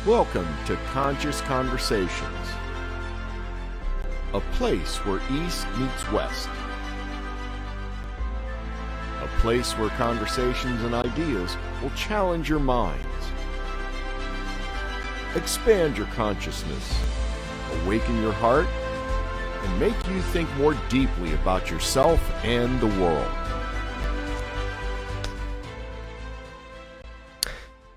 Welcome to Conscious Conversations, a place where East meets West, a place where conversations and ideas will challenge your minds, expand your consciousness, awaken your heart, and make you think more deeply about yourself and the world.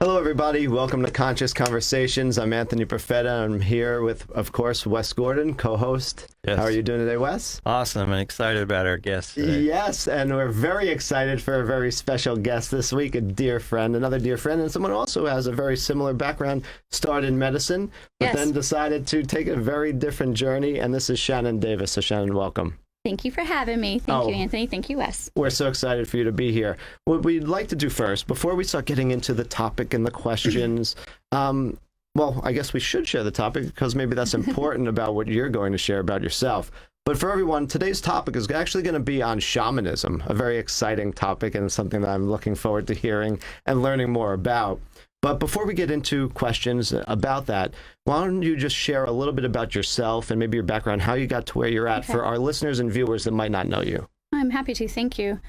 Hello, everybody. Welcome to Conscious Conversations. I'm Anthony Profeta. I'm here with, of course, Wes Gordon, co-host. Yes. How are you doing today, Wes? Awesome, and excited about our guest today. Yes, and we're very excited for a very special guest this week, a dear friend, another dear friend, and someone also has a very similar background, started in medicine, but then decided to take a very different journey, and this is Shannon Davis. So, Shannon, welcome. Thank you for having me. Thank you, Anthony. Thank you, Wes. We're so excited for you to be here. What we'd like to do first, before we start getting into the topic and the questions, well, I guess we should share the topic because maybe that's important about what you're going to share about yourself. But for everyone, today's topic is actually going to be on shamanism, a very exciting topic and something that I'm looking forward to hearing and learning more about. But before we get into questions about that, why don't you just share a little bit about yourself and maybe your background, how you got to where you're at for our listeners and viewers that might not know you. I'm happy to. Thank you.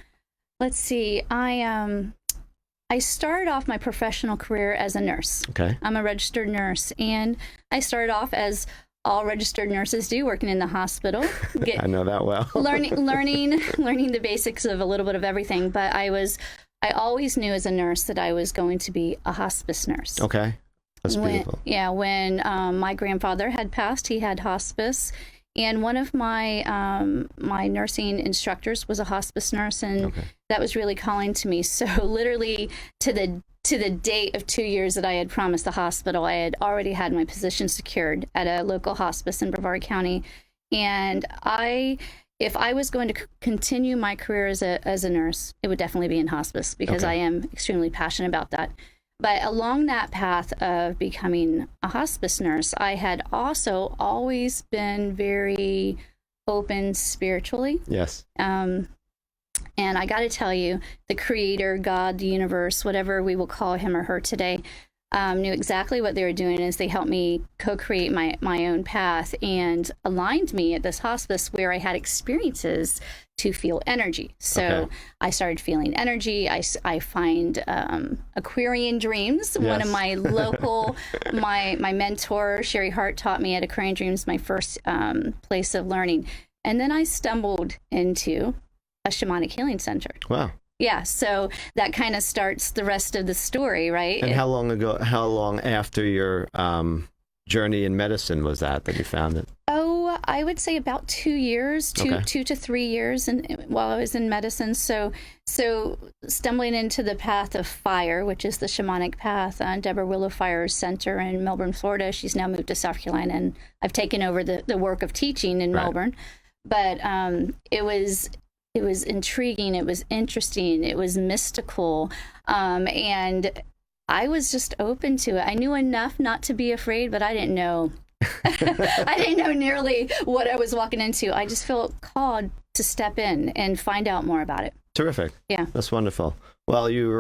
Let's see. I started off my professional career as a nurse. Okay. I'm a registered nurse, and I started off as all registered nurses do, working in the hospital. I know that well. learning the basics of a little bit of everything, but I always knew as a nurse that I was going to be a hospice nurse. Okay. That's beautiful. When my grandfather had passed, he had hospice. And one of my my nursing instructors was a hospice nurse, and that was really calling to me. So literally to the date of 2 years that I had promised the hospital, I had already had my position secured at a local hospice in Brevard County. And if I was going to continue my career as a nurse, it would definitely be in hospice because I am extremely passionate about that. But along that path of becoming a hospice nurse, I had also always been very open spiritually. Yes. And I got to tell you, the creator, God, the universe, whatever we will call him or her today, knew exactly what they were doing as they helped me co-create my own path and aligned me at this hospice where I had experiences to feel energy. So I started feeling energy. I find Aquarian dreams. Yes. One of my local, my mentor, Sherry Hart, taught me at Aquarian Dreams, my first place of learning. And then I stumbled into a Shamanic Healing Center. Wow. Yeah, so that kind of starts the rest of the story, right? And how long after your journey in medicine was that you found it? Oh, I would say about 2 years, 2 to 3 years, and while I was in medicine. So stumbling into the path of fire, which is the shamanic path, Deborah Willowfire's center in Melbourne, Florida. She's now moved to South Carolina, and I've taken over the work of teaching in Melbourne. But it was intriguing, it was interesting, it was mystical, and I was just open to it. I knew enough not to be afraid, but I didn't know. I didn't know nearly what I was walking into. I just felt called to step in and find out more about it. Terrific. Yeah. That's wonderful. Well, you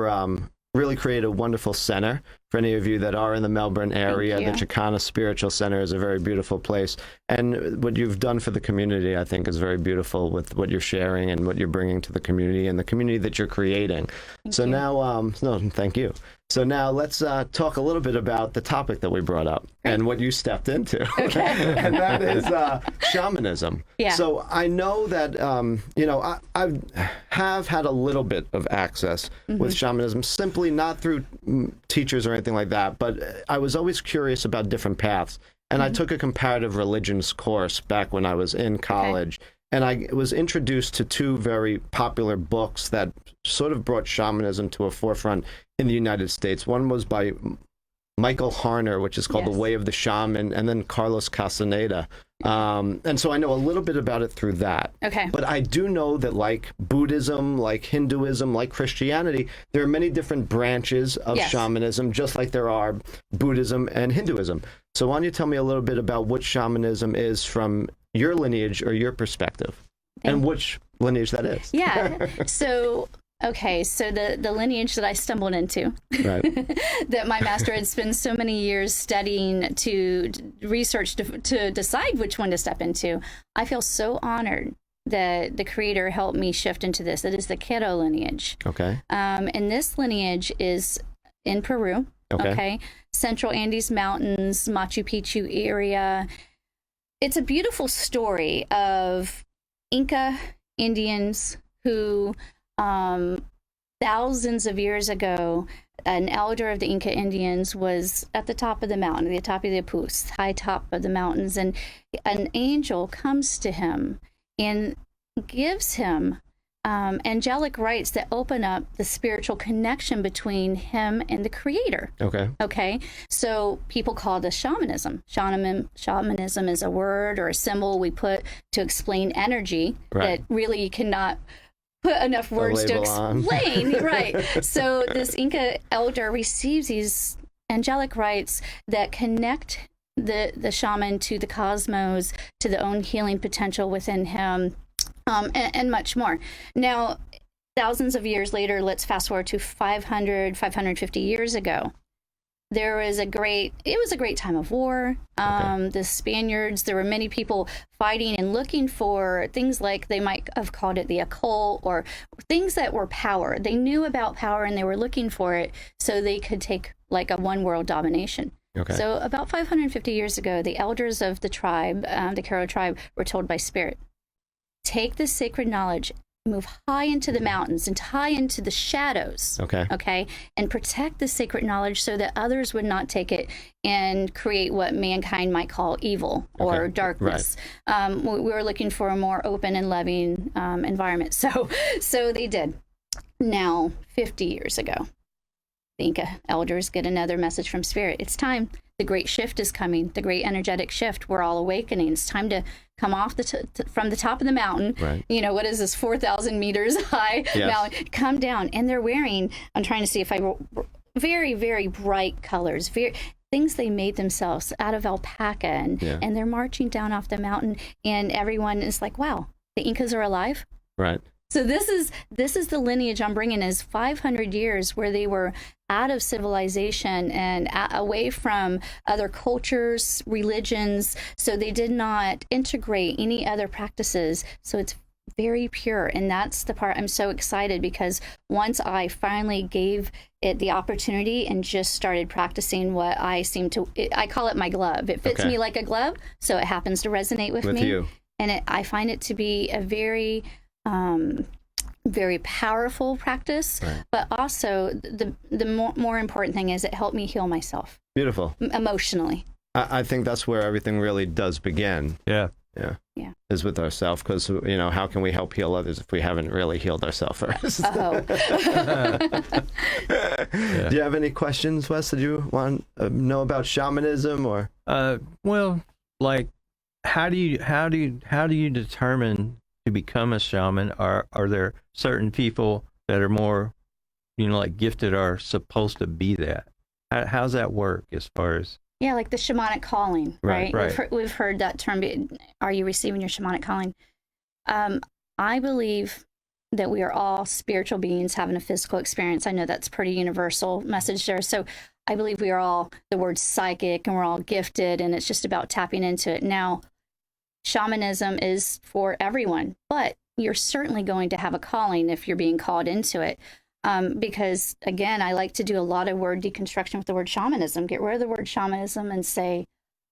really created a wonderful center. For any of you that are in the Melbourne area, the Chicana Spiritual Center is a very beautiful place. And what you've done for the community, I think, is very beautiful with what you're sharing and what you're bringing to the community and the community that you're creating. Thank you. So now let's talk a little bit about the topic that we brought up and what you stepped into. And that is shamanism. Yeah. So I know that, I have had a little bit of access with shamanism, simply not through teachers or anything like that, but I was always curious about different paths. And I took a comparative religions course back when I was in college. And I was introduced to two very popular books that sort of brought shamanism to a forefront in the United States. One was by Michael Harner, which is called The Way of the Shaman, and then Carlos Castaneda. And so I know a little bit about it through that. Okay. But I do know that like Buddhism, like Hinduism, like Christianity, there are many different branches of shamanism, just like there are Buddhism and Hinduism. So why don't you tell me a little bit about what shamanism is from your lineage or your perspective, and which lineage that is? Yeah. So Okay, so the lineage that I stumbled into, Right. that my master had spent so many years studying to research to decide which one to step into, I feel so honored that the Creator helped me shift into this. It is the Quero lineage. Okay. And this lineage is in Peru. Okay. Central Andes Mountains, Machu Picchu area. It's a beautiful story of Inca Indians who, thousands of years ago, an elder of the Inca Indians was at the top of the mountain, the top of the Apus, high top of the mountains, and an angel comes to him and gives him angelic rights that open up the spiritual connection between him and the Creator. Okay. So people call this shamanism. Shamanism is a word or a symbol we put to explain energy that really you cannot put enough words to explain. Right. So this Inca elder receives these angelic rights that connect the shaman to the cosmos, to the own healing potential within him, and much more. Now, thousands of years later, let's fast forward to 550 years ago. It was a great time of war. The Spaniards, there were many people fighting and looking for things like, they might have called it the occult, or things that were power. They knew about power and they were looking for it so they could take like a one world domination. So about 550 years ago, the elders of the tribe, the Quero tribe, were told by Spirit, take this sacred knowledge, move high into the mountains and high into the shadows, and protect the sacred knowledge so that others would not take it and create what mankind might call evil or darkness. We were looking for a more open and loving environment. So they did. Now, 50 years ago, the Inca elders get another message from Spirit. It's time. The great shift is coming. The great energetic shift. We're all awakening. It's time to come off from the top of the mountain. You know, what is this, 4,000 meters high mountain? Come down. And they're wearing, I'm trying to see if very, very bright colors, things they made themselves out of alpaca. And they're marching down off the mountain. And everyone is like, wow, the Incas are alive? So this is the lineage I'm bringing, is 500 years where they were out of civilization and away from other cultures, religions. So they did not integrate any other practices. So it's very pure. And that's the part I'm so excited, because once I finally gave it the opportunity and just started practicing what I call it my glove. It fits me like a glove. So it happens to resonate with me. You. And I find it to be a very very powerful practice, but also the more important thing is it helped me heal myself. Beautiful. Emotionally. I think that's where everything really does begin. Yeah. Is with ourselves, because how can we help heal others if we haven't really healed ourselves first? Do you have any questions, Wes? Did you want to know about shamanism, or? Well, like, how do you determine to become a shaman? Are there certain people that are more, like gifted, are supposed to be that? How's that work as far as? Yeah, like the shamanic calling, right? We've heard that term. Are you receiving your shamanic calling? I believe that we are all spiritual beings having a physical experience. I know that's pretty universal message there. So I believe we are all, the word psychic, and we're all gifted, and it's just about tapping into it. Now, shamanism is for everyone, but you're certainly going to have a calling if you're being called into it. Because again, I like to do a lot of word deconstruction with the word shamanism. Get rid of the word shamanism and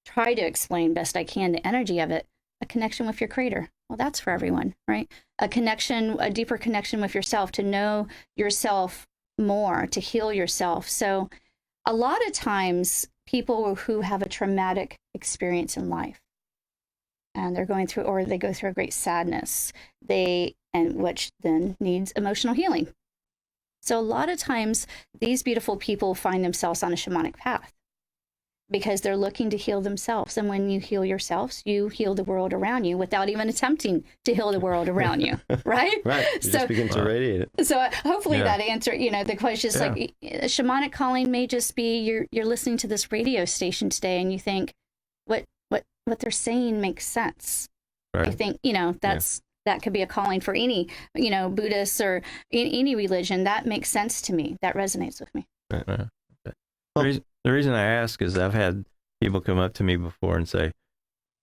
try to explain best I can the energy of it. A connection with your Creator. Well, that's for everyone, right? A deeper connection with yourself, to know yourself more, to heal yourself. So a lot of times people who have a traumatic experience in life, and they're going through, or they go through a great sadness, which then needs emotional healing. So a lot of times these beautiful people find themselves on a shamanic path because they're looking to heal themselves. And when you heal yourselves, you heal the world around you without even attempting to heal the world around you, right? You just begin to radiate it. So hopefully that answer, the question is like, a shamanic calling may just be you're listening to this radio station today and you think, what they're saying makes sense. I think, that's that could be a calling for any, Buddhist or any religion. That makes sense to me. That resonates with me. Okay. The reason I ask is I've had people come up to me before and say,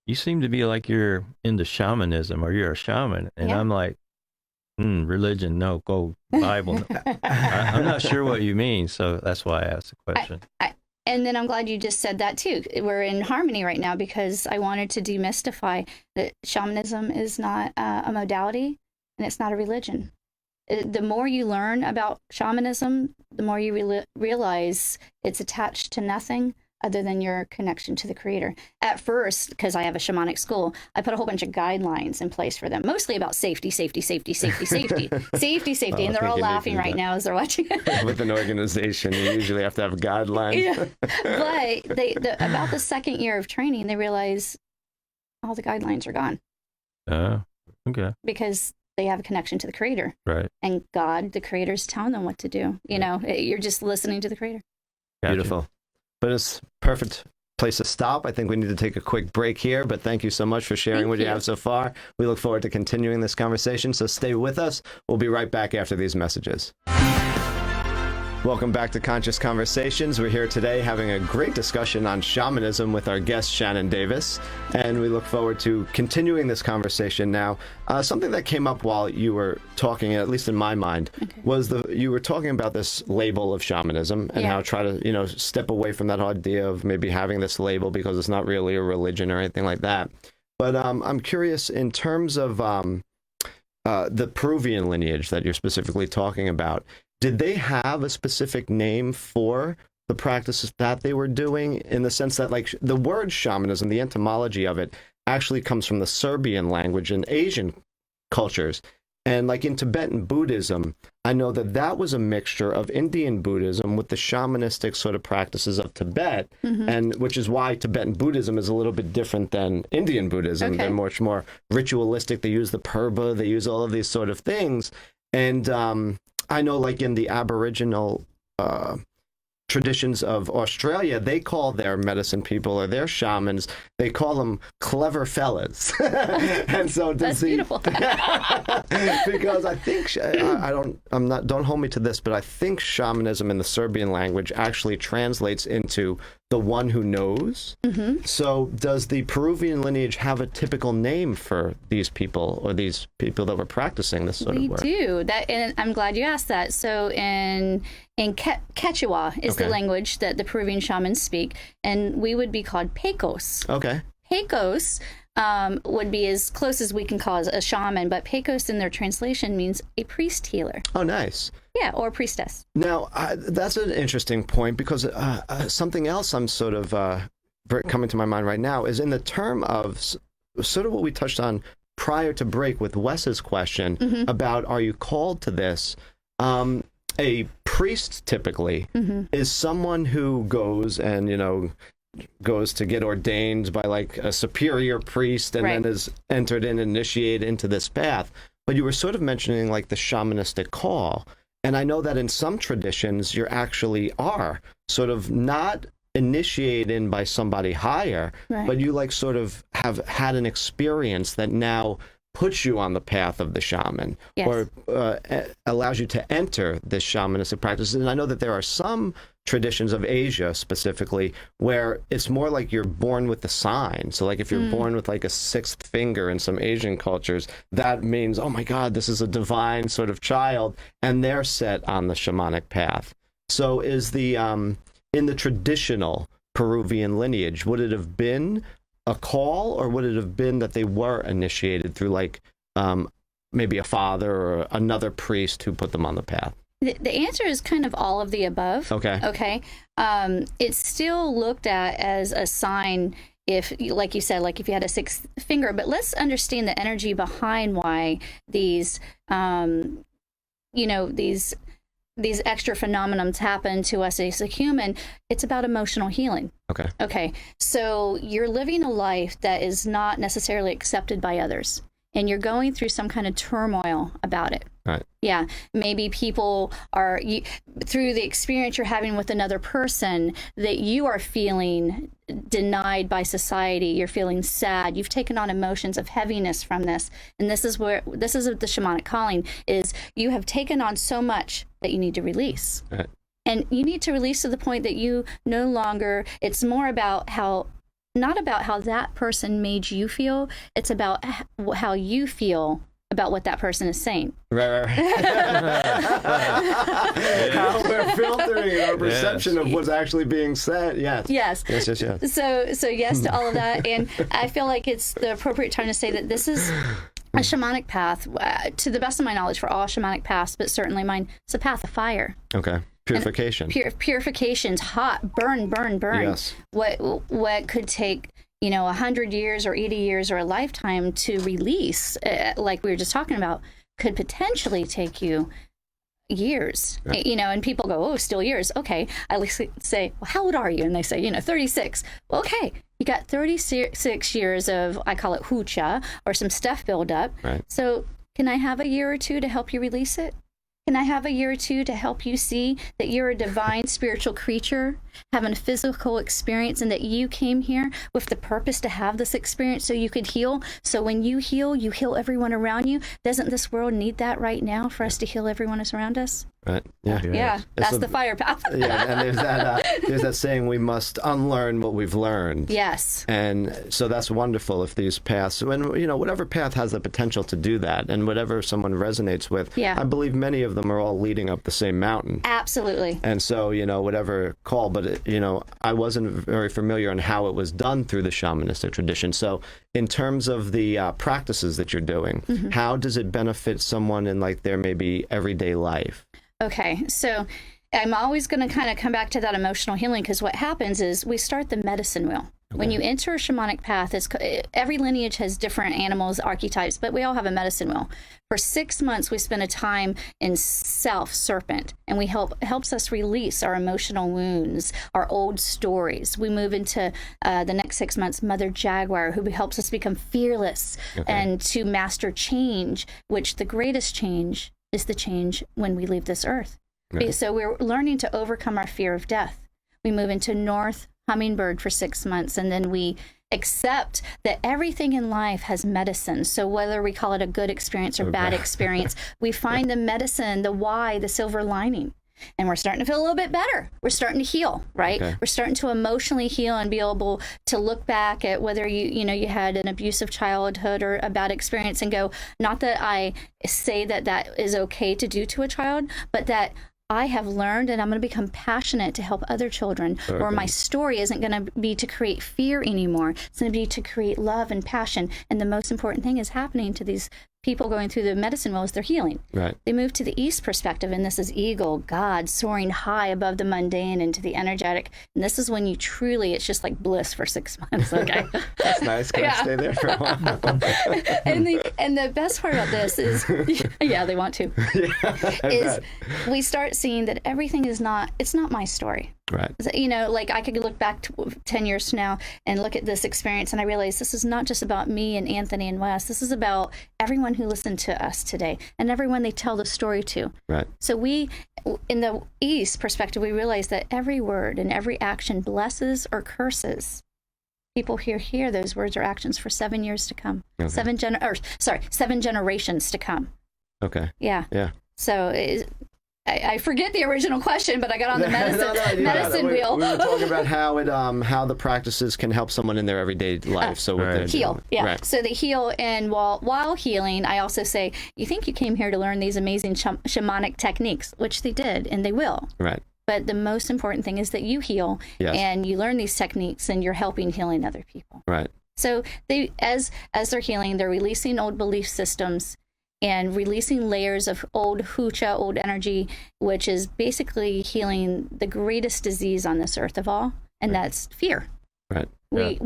you seem to be like you're into shamanism or you're a shaman. And I'm like, religion, no, go Bible. I'm not sure what you mean. So that's why I asked the question. And then I'm glad you just said that too. We're in harmony right now because I wanted to demystify that shamanism is not a modality and it's not a religion. The more you learn about shamanism, the more you realize it's attached to nothing other than your connection to the creator. At first, because I have a shamanic school, I put a whole bunch of guidelines in place for them, mostly about safety. Oh, And they're all laughing right now as they're watching. With an organization, you usually have to have guidelines. Yeah. But about the second year of training, they realize all the guidelines are gone. Okay. Because they have a connection to the creator. Right. And God, the creator, is telling them what to do. You're just listening to the creator. Gotcha. Beautiful. But it's perfect place to stop. I think we need to take a quick break here, but thank you so much for sharing what you have so far. We look forward to continuing this conversation, so stay with us. We'll be right back after these messages. Welcome back to Conscious Conversations. We're here today having a great discussion on shamanism with our guest, Shannon Davis, and we look forward to continuing this conversation now. Something that came up while you were talking, at least in my mind, was you were talking about this label of shamanism and how try to, step away from that idea of maybe having this label because it's not really a religion or anything like that. But I'm curious in terms of the Peruvian lineage that you're specifically talking about. Did they have a specific name for the practices that they were doing, in the sense that, like, the word shamanism, the etymology of it, actually comes from the Serbian language and Asian cultures? And like in Tibetan Buddhism, I know that was a mixture of Indian Buddhism with the shamanistic sort of practices of Tibet, and which is why Tibetan Buddhism is a little bit different than Indian Buddhism. They're much more ritualistic. They use the purba, they use all of these sort of things. And I know, like in the Aboriginal traditions of Australia, they call their medicine people or their shamans, they call them clever fellas. And so that's beautiful. Because I think don't hold me to this, but I think shamanism in the Serbian language actually translates into the one who knows. So does the Peruvian lineage have a typical name for these people or these people that were practicing this sort of work? We do. And I'm glad you asked that. So in Quechua is the language that the Peruvian shamans speak, and we would be called Pecos. Okay. Pecos would be as close as we can call a shaman, but Pecos in their translation means a priest healer. Oh, nice. Yeah, or priestess. Now, that's an interesting point, because something else I'm sort of coming to my mind right now is in the term of sort of what we touched on prior to break with Wes's question about, are you called to this? A priest typically is someone who goes and, goes to get ordained by like a superior priest and then is entered and initiated into this path. But you were sort of mentioning like the shamanistic call. And I know that in some traditions, you actually are sort of not initiated in by somebody higher, but you like sort of have had an experience that now puts you on the path of the shaman, or allows you to enter this shamanistic practice. And I know that there are some traditions of Asia specifically where it's more like you're born with the sign. So like if you're born with like a sixth finger in some Asian cultures, that means, oh my God, this is a divine sort of child, and they're set on the shamanic path. So is the in the traditional Peruvian lineage, would it have been a call, or would it have been that they were initiated through like maybe a father or another priest who put them on the path? The answer is kind of all of the above. Okay. It's still looked at as a sign if, like you said, like if you had a sixth finger. But let's understand the energy behind why these, these extra phenomenons happen to us as a human. It's about emotional healing. Okay. So you're living a life that is not necessarily accepted by others. and you're going through some kind of turmoil about it. Right. Yeah, maybe people are, through the experience you're having with another person, that you are feeling denied by society. You're feeling sad. You've taken on emotions of heaviness from this. And this is the shamanic calling, is you have taken on so much that you need to release. Right. And you need to release to the point that you no longer, it's more about not about how that person made you feel. It's about how you feel about what that person is saying. Right. How we're filtering our perception of what's actually being said. Yes. Yes. So yes to all of that. And I feel like it's the appropriate time to say that this is a shamanic path, to the best of my knowledge, for all shamanic paths, but certainly mine, it's a path of fire. Okay. Purification. Purification's hot, burn. Yes. What could take 100 years or 80 years or a lifetime to release, like we were just talking about, could potentially take you years. Right. And people go, oh, still years. Okay. I say, well, how old are you? And they say, 36. Well, okay. You got 36 years of, I call it hucha, or some stuff build up. Right. So can I have a year or two to help you release it? Can I have a year or two to help you see that you're a divine spiritual creature having a physical experience, and that you came here with the purpose to have this experience so you could heal? So when you heal everyone around you. Doesn't this world need that right now for us to heal everyone that's around us? Right. Yeah. Yeah. That's the fire path. Yeah. And there's that saying, we must unlearn what we've learned. Yes. And so that's wonderful if these paths, when whatever path has the potential to do that, and whatever someone resonates with. Yeah. I believe many of them are all leading up the same mountain. Absolutely. And so, whatever call, but I wasn't very familiar on how it was done through the shamanistic tradition. So in terms of the practices that you're doing, mm-hmm. how does it benefit someone in their maybe everyday life? Okay, so I'm always going to kind of come back to that emotional healing, because what happens is we start the medicine wheel. Okay. When you enter a shamanic path, every lineage has different animals, archetypes, but we all have a medicine wheel. For 6 months, we spend a time in self-serpent, and helps us release our emotional wounds, our old stories. We move into the next 6 months, Mother Jaguar, who helps us become fearless, okay. and to master change, which the greatest change is the change when we leave this earth. Right. So we're learning to overcome our fear of death. We move into North Hummingbird for 6 months, and then we accept that everything in life has medicine. So whether we call it a good experience or bad experience, we find the medicine, the why, the silver lining. And we're starting to feel a little bit better. We're starting to heal, right? Okay. We're starting to emotionally heal and be able to look back at whether you had an abusive childhood or a bad experience, and go, not that I say that is okay to do to a child, but that I have learned, and I'm going to become passionate to help other children, okay. or my story isn't going to be to create fear anymore. It's going to be to create love and passion. And the most important thing is happening to these people going through the medicine wheel is they're healing. Right. They move to the East perspective, and this is eagle, God, soaring high above the mundane into the energetic. And this is when you truly, it's just like bliss for 6 months. Okay. That's nice. Can I stay there for a while? and the best part about this is, yeah, they want to, is we start seeing that everything it's not my story. Right. I could look back to 10 years from now and look at this experience, and I realize this is not just about me and Anthony and Wes. This is about everyone who listened to us today and everyone they tell the story to. Right. So we, in the East perspective, we realize that every word and every action blesses or curses. People hear those words or actions for 7 years to come. Okay. 7 generations to come. Okay. Yeah. Yeah. So I forget the original question, but I got on the medicine wheel. We were talking about how the practices can help someone in their everyday life. So right. Heal, yeah. Right. So they heal, and while healing, I also say, you think you came here to learn these amazing shamanic techniques, which they did, and they will. Right. But the most important thing is that you heal, yes. and you learn these techniques, and you're helping healing other people. Right. So they, as they're healing, they're releasing old belief systems and releasing layers of old hucha, old energy, which is basically healing the greatest disease on this earth of all, and that's fear. Right. We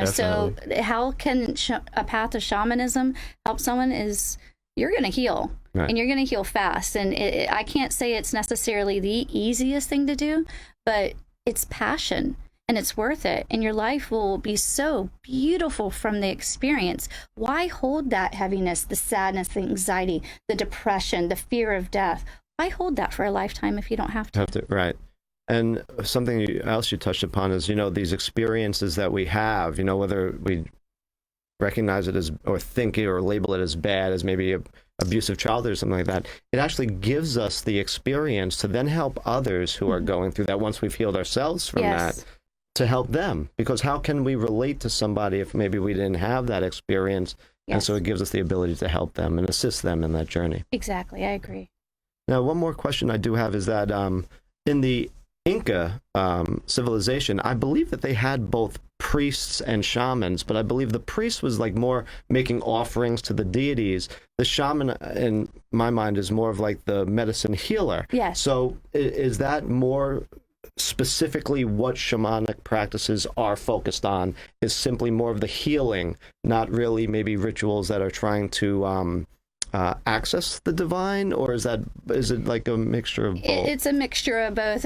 so how can a path of shamanism help someone is you're going to heal, right. and you're going to heal fast. And I can't say it's necessarily the easiest thing to do, but it's passion. and it's worth it. And your life will be so beautiful from the experience. Why hold that heaviness, the sadness, the anxiety, the depression, the fear of death? Why hold that for a lifetime if you don't have to? Right. And something else you touched upon is, these experiences that we have, whether we recognize it as, or think it or label it as bad, as maybe a abusive childhood or something like that, it actually gives us the experience to then help others who are going through that once we've healed ourselves from that, to help them. Because how can we relate to somebody if maybe we didn't have that experience? And so it gives us the ability to help them and assist them in that journey. Exactly, I agree. Now, one more question I do have is that in the Inca civilization, I believe that they had both priests and shamans, but I believe the priest was like more making offerings to the deities. The shaman, in my mind, is more of like the medicine healer. Yes. So is that more specifically what shamanic practices are focused on? Is simply more of the healing, not really maybe rituals that are trying to access the divine, or is it like a mixture of both? It's a mixture of both.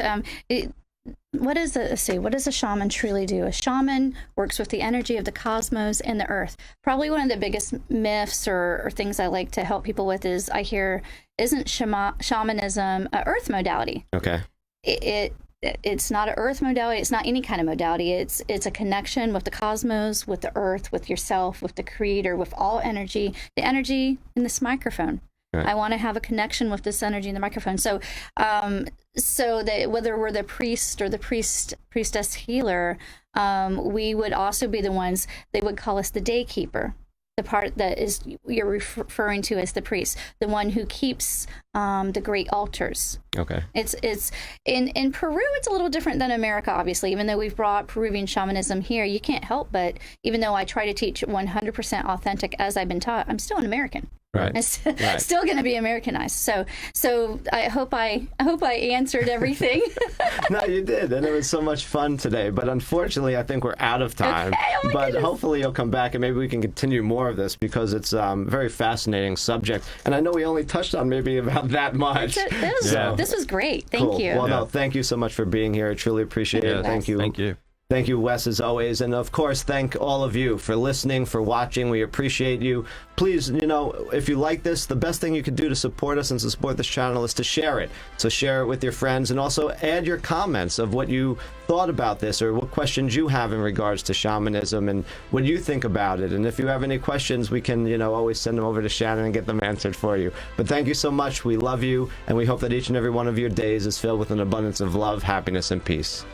What does a shaman truly do? A shaman works with the energy of the cosmos and the earth. Probably one of the biggest myths or things I like to help people with is I hear, isn't shamanism an earth modality? Okay. It's not an earth modality. It's not any kind of modality. It's a connection with the cosmos, with the earth, with yourself, with the creator, with all energy, the energy in this microphone. Right. I want to have a connection with this energy in the microphone. So, so that whether we're the priest or the priestess healer, we would also be the ones, they would call us the day keeper. The part that is you're referring to as the priest, the one who keeps the great altars. Okay. It's in Peru. It's a little different than America, obviously. Even though we've brought Peruvian shamanism here, you can't help but, even though I try to teach 100% authentic as I've been taught, I'm still an American. Right. It's still going to be Americanized. So I hope I answered everything. No, you did, and it was so much fun today. But unfortunately, I think we're out of time. Okay. Oh, but hopefully, you'll come back and maybe we can continue more of this, because it's a very fascinating subject. And I know we only touched on maybe about that much. This was great. Thank you. Well, no, thank you so much for being here. I truly appreciate it. Thank you. Thank you. Thank you, Wes, as always. And of course, thank all of you for listening, for watching. We appreciate you. Please, if you like this, the best thing you can do to support us and to support this channel is to share it. So share it with your friends, and also add your comments of what you thought about this, or what questions you have in regards to shamanism and what you think about it. And if you have any questions, we can, always send them over to Shannon and get them answered for you. But thank you so much. We love you, and we hope that each and every one of your days is filled with an abundance of love, happiness, and peace.